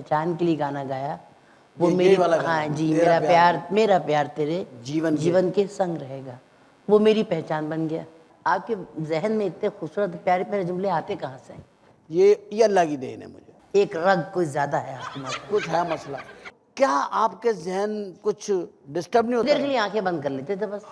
पहचान के लिए गाना गाया, वो ये मेरी वाला गाना, हाँ जी, तेरा मेरा प्यार तेरे जीवन के संग रहेगा, वो मेरी पहचान बन गया। आपके जहन में इतने खूबसूरत प्यारे प्यारे जुमले आते कहाँ से हैं? ये अल्लाह की देन है। मुझे एक रग कुछ ज्यादा है आपके माथे। कुछ है मसला। क्या आपके जहन कुछ डिस्टर्ब नहीं होता देर के लिए आंखें बंद कर लेते थे बस।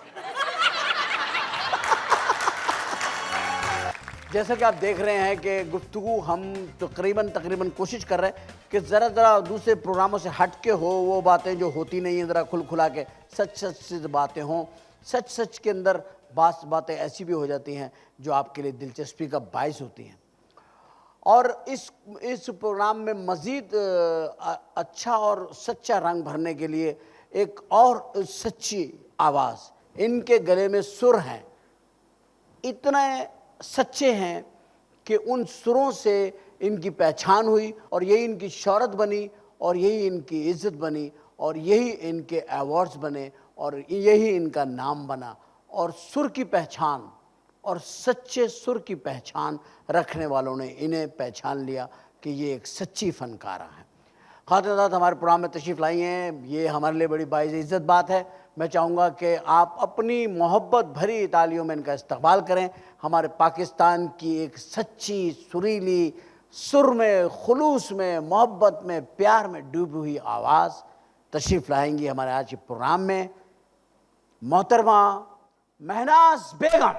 जैसा कि आप देख रहे हैं कि गुफ्तगू हम तकरीबन कोशिश कर रहे हैं कि ज़रा दूसरे प्रोग्रामों से हट के हो, वो बातें जो होती नहीं हैं ज़रा खुला के सच से बातें हों। सच के अंदर बातें ऐसी भी हो जाती हैं जो आपके लिए दिलचस्पी का बायस होती हैं। और इस प्रोग्राम में मज़ीद अच्छा और सच्चा रंग भरने के लिए एक और सच्ची आवाज़, इनके गले में सुर हैं, इतने सच्चे हैं कि उन सुरों से इनकी पहचान हुई और यही इनकी शोहरत बनी और यही इनकी इज़्ज़त बनी और यही इनके अवार्ड्स बने और यही इनका नाम बना। और सुर की पहचान और सच्चे सुर की पहचान रखने वालों ने इन्हें पहचान लिया कि ये एक सच्ची फ़नकारा है। ख़ातिन हमारे प्रोग्राम में तशरीफ़ लाई हैं, ये हमारे लिए बड़ी बाइज़ इज़्ज़त बात है। मैं चाहूँगा कि आप अपनी मोहब्बत भरी तालियों में इनका इस्तकबाल करें। हमारे पाकिस्तान की एक सच्ची सुरीली सुर में, खुलूस में, मोहब्बत में, प्यार में डूबी हुई आवाज़ तशरीफ़ लाएंगी हमारे आज के प्रोग्राम में, मोहतरमा महनाज बेगम।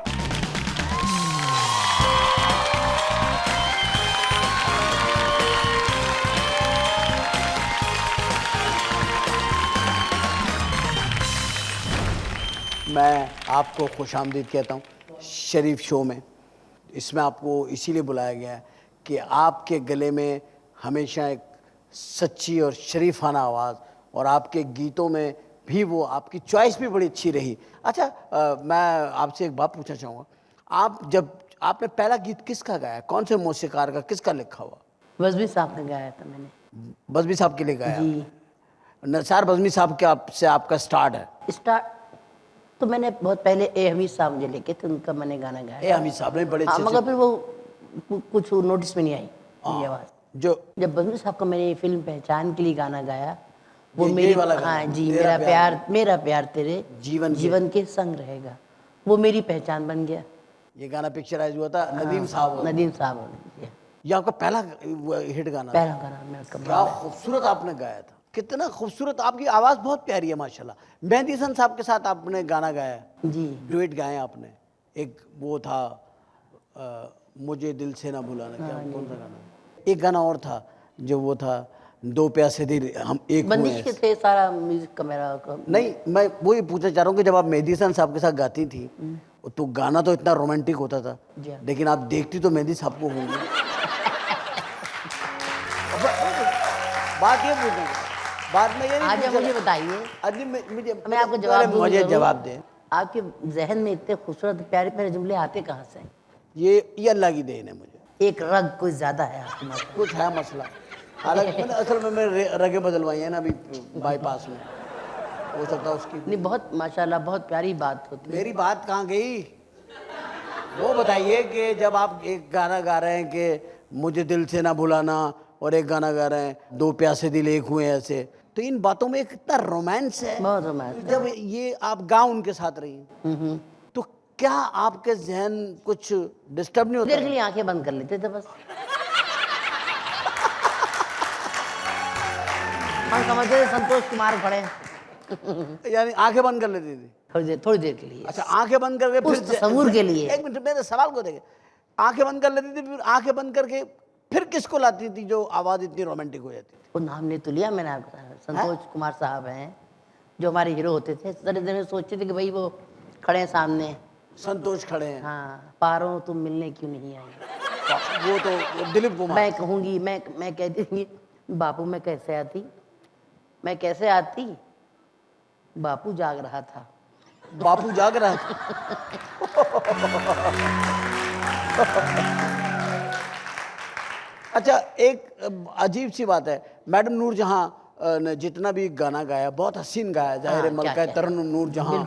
मैं आपको खुशामदीद कहता हूँ शरीफ शो में। इसमें आपको इसीलिए बुलाया गया है कि आपके गले में हमेशा एक सच्ची और शरीफाना आवाज़, और आपके गीतों में भी वो आपकी चॉइस भी बड़ी अच्छी रही। अच्छा, मैं आपसे एक बात पूछना चाहूँगा, आपने पहला गीत किसका गाया, कौन से मौसीकार का, किसका लिखा हुआ? बज़मी साहब ने गाया था मैंने। बज़मी साहब के लिए गाया जी। नसार बज़मी साहब के से आपका स्टार्ट है? स्टार्ट तो मैंने बहुत पहले ए हमीद साहब मुझे लेके थे, उनका मैंने गाना गाया। ए हमीद साहब ने बड़े हाँ, अच्छे मगर फिर वो कुछ नोटिस में नहीं आई मेरी आवाज़। जब बज़मी साहब का मैंने फिल्म पहचान के लिए गाना गाया, वो मेरी हाँ जी, मेरा प्यार तेरे जीवन के संग रहेगा, वो मेरी पहचान बन गया। ये गाना पिक्चराइज हुआ था नदीम साहब ने। ये आपका पहला हिट गाना? पहला गाना मेरा। क्या खूबसूरत आपने गाया था, कितना खूबसूरत, आपकी आवाज़ बहुत प्यारी है माशाल्लाह। मेहंदी हसन साहब के साथ आपने गाना गाया जी, डुएट गाए आपने। एक वो था मुझे दिल से ना भुलाना, क्या कौन सा गाना? एक गाना और था जो वो था दो प्यासे दिल हम एक बंदिश के थे, सारा म्यूजिक का मेरा नहीं, मैं वही पूछना चाह रहा हूँ कि जब आप मेहंदी हसन साहब के साथ गाती थी तो गाना तो इतना रोमांटिक होता था, लेकिन आप देखती तो मेहंदी साहब को होंगी। बात ये पूछना, बात में ये नहीं, मुझे बताइए, मैं आपको जवाब दूं, मुझे जवाब दें। आपके जहन में इतने खूबसूरत प्यारे प्यारे जुमले आते कहाँ से हैं? ये अल्लाह की देन है। मुझे एक रग कुछ ज्यादा है आपके माथे। कुछ है मसला। हालांकि मैंने असल में रगे बदलवाई है ना अभी बाईपास में, हो सकता है उसकी। नहीं, बहुत माशाल्लाह, बहुत प्यारी बात होती है। मेरी बात कहाँ गई? वो बताइए कि जब आप एक गाना गा रहे हैं कि मुझे दिल से ना भुलाना, और एक गाना गा रहे हैं दो प्यासे दिल एक हुए ऐसे, तो इन बातों में एक इतना रोमांस है, बहुत रोमांस। जब ये आप गाँव उनके साथ रही तो क्या आपके जहन कुछ डिस्टर्ब नहीं होता? देर के लिए आंखें बंद कर लेते थे बस। हम समझते थे संतोष कुमार खड़े यानी आंखें बंद कर लेती थी थोड़ी देर के लिए। अच्छा, आंखें बंद करके फिर तसव्वुर के लिए। एक मिनट, मेरे सवाल को देखें। आंखें बंद कर लेती थी, फिर आंखें बंद करके फिर किसको लाती थी जो आवाज इतनी रोमांटिक हो जाती थी? वो नाम ने तो लिया मैंने आपको, संतोष कुमार साहब हैं जो हमारे हीरो होते थे। सारे दिन सोचते थे कि भाई वो खड़े हैं सामने, संतोष खड़े हैं, हाँ, पारो तुम मिलने क्यों नहीं आई। वो तो दिलीप कुमार। मैं कहूँगी, मैं कहती थी बापू मैं कैसे आती, बापू जाग रहा था। बापू जाग रहा था। अच्छा, एक अजीब सी बात है, मैडम नूरजहां ने जितना भी गाना गाया बहुत हसीन गाया, जाहिर है, मलका तरन्नुम नूरजहां।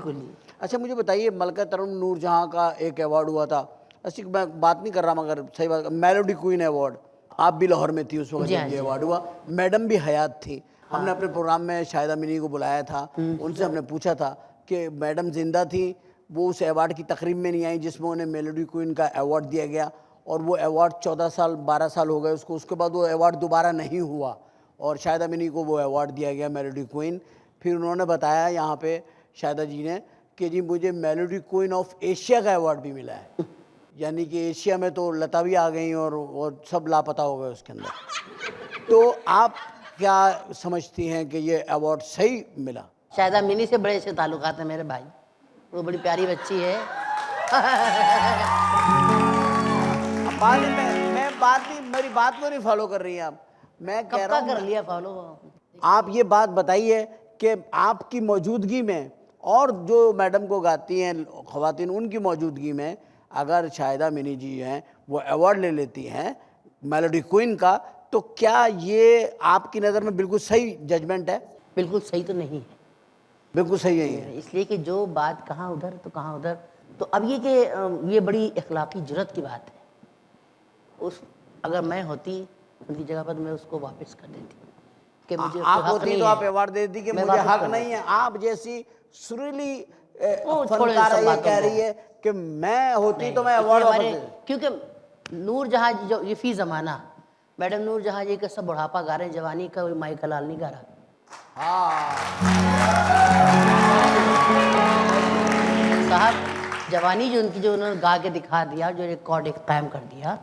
अच्छा, मुझे बताइए, मलका तरन्नुम नूरजहां का एक अवार्ड हुआ था, ऐसी मैं बात नहीं कर रहा मगर सही बात, मेलोडी क्वीन अवार्ड आप भी लाहौर में थी उस वक्त जी जब हाँ, ये जी। अवार्ड हुआ, मैडम भी हयात थी। हमने अपने प्रोग्राम में शाहिदा मिनी को बुलाया था, उनसे हमने पूछा था कि मैडम जिंदा थी, वो उस अवार्ड की तकरीब में नहीं आई जिसमें उन्हें मेलोडी क्वीन का अवार्ड दिया गया, और वो अवार्ड 14 साल 12 साल हो गए उसको, उसके बाद वो अवार्ड दोबारा नहीं हुआ और शाहिदा मिनी को वो अवार्ड दिया गया मेलोडी क्वीन। फिर उन्होंने बताया यहाँ पे शाहिदा जी ने कि जी मुझे मेलोडी क्वीन ऑफ एशिया का अवार्ड भी मिला है, यानी कि एशिया में तो लता भी आ गई और सब लापता हो गए उसके अंदर। तो आप क्या समझती हैं कि ये अवार्ड सही मिला? शायदा मिनी से बड़े अच्छे ताल्लुकात हैं मेरे भाई, वो बड़ी प्यारी बच्ची है। अब बाद में मैं बात नहीं, मेरी बात को नहीं फॉलो कर रही हैं आप। मैं कह कब रहा का कर हूँ लिया फॉलो। आप ये बात बताइए कि आपकी मौजूदगी में और जो मैडम को गाती हैं ख़वातीन, उनकी मौजूदगी में अगर शाहिदा मिनी जी हैं वो अवार्ड ले लेती हैं मेलोडी क्वीन का, तो क्या ये आपकी नज़र में बिल्कुल सही जजमेंट है? बिल्कुल सही तो नहीं है, बिल्कुल सही नहीं है। इसलिए कि जो बात कहाँ उधर तो कहाँ उधर। तो अब ये कि ये बड़ी इखलाकी जुर्रत की बात है। उस अगर मैं होती उनकी जगह पर, मैं उसको वापस कर देती कि मुझे आप हक होती नहीं तो है। आप अवार्ड दे दी कि मैं मुझे वापस हक कर नहीं है। आप जैसी सुरीली छोड़ो इन फनकार सब ये बातों कह को। रही है कि मैं होती नहीं, तो मैं इसलिए अवार्ड वापस हमारे, दे देती। क्योंकि नूर जहाँ जो ये फी ज़माना मैडम नूर जहाँ जी का सब बुढ़ापा गा रहे हैं, जवानी का कोई माई कलाल नहीं गा रहा। साहब जवानी जो उनकी, जो उन्होंने गा के दिखा दिया, जो रिकॉर्ड एक कायम कर दिया,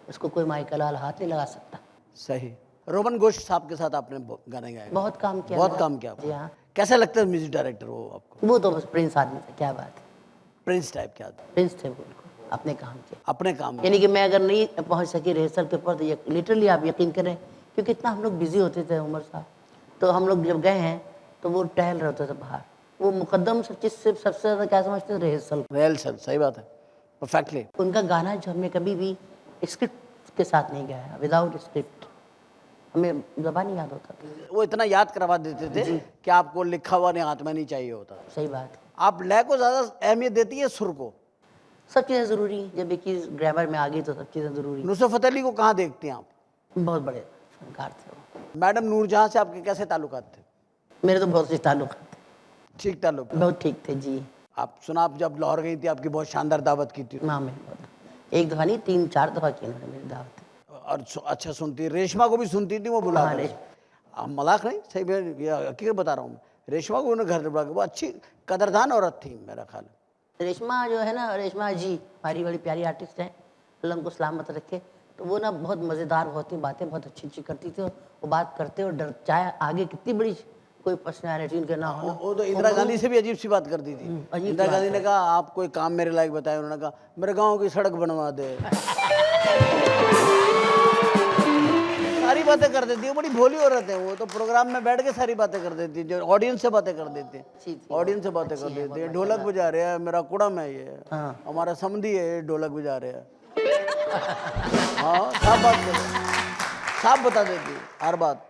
उसको कोई माई कलाल हाथ नहीं लगा सकता। सही। रोमन गोश्त साहब के साथ आपने गाने गाए? बहुत काम किया बहुत मेरा। काम किया जी हाँ, कैसा लगता है म्यूजिक डायरेक्टर वो आपको? वो तो बस प्रिंस आदमी था, क्या बात है, प्रिंस टाइप क्या था? प्रिंस थे वो, अपने काम किया। अपने काम में। यानी कि मैं अगर नहीं पहुंच सकी रिहर्सल के ऊपर, तो लिटरली आप यकीन करें, क्योंकि इतना हम लोग बिजी होते थे उमर साहब, तो हम लोग जब गए हैं तो वो टहल रहे होते थे बाहर। वो मुकद्दम सब चीज़ से सबसे ज़्यादा क्या समझते थे, रिहर्सल। रिहर्सल, सही बात है, परफेक्टली। उनका गाना जो हमने कभी भी स्क्रिप्ट के साथ नहीं गाया, विदाउट स्क्रिप्ट, हमें ज़बान नहीं याद होता था। वो इतना याद करवा देते थे कि आपको लिखा हुआ नहीं, हाथ में नहीं चाहिए होता। सही बात है। आप लय को ज़्यादा अहमियत देती है सुर को? सब चीज़ें ज़रूरी हैं, जब एक चीज़ ग्रामर में आ गई तो सब चीज़ें ज़रूरी। नुसरत फतेह अली को कहाँ देखती हैं आप? बहुत बड़े फनकार थे वो। मैडम नूरजहां से आपके कैसे ताल्लुकात थे? मेरे तो बहुत से ताल्लुक थे, ठीक ताल्लुक? बहुत ठीक थे जी। आप सुना, आप जब लाहौर गई थी आपकी बहुत शानदार दावत की थी। हाँ, मैं एक दफ़ा नहीं 3-4 दफ़ा की उन्होंने मेरी दावत। और अच्छा सुनती, रेशमा को भी सुनती थी वो बुला हाँ, कर। आप मजाक नहीं, सही मैं हकीकत बता रहा हूँ। रेशमा को उन्होंने घर से बुला के, वो अच्छी कदरदान औरत थी मेरा ख्याल है। रेशमा जो है ना, रेशमा जी हमारी बड़ी प्यारी आर्टिस्ट हैं, अल्लाह उनको सलामत रखे। तो वो ना बहुत मज़ेदार होती, बातें बहुत अच्छी अच्छी करती थी। वो बात करते और डर, चाहे आगे कितनी बड़ी कोई पर्सनैलिटी उनके ना हो। वो तो इंदिरा गांधी से भी अजीब सी बात करती थी। अजीब इंदिरा बात गांधी ने कहा आप कोई काम मेरे लायक बताए, उन्होंने कहा मेरे गांव की सड़क बनवा दे। सारी बातें कर देती है, बड़ी भोली औरत है वो तो। प्रोग्राम में बैठ के सारी बातें कर देती है, जो ऑडियंस से बातें कर देती है। अच्छी थी, ऑडियंस से बातें कर देती है। ढोलक बजा रहे हैं, मेरा कुड़म है ये, हाँ। हमारा समधी है ये, ढोलक बजा रहे हैं। हाँ, सब बात साफ बता देती है हर बात।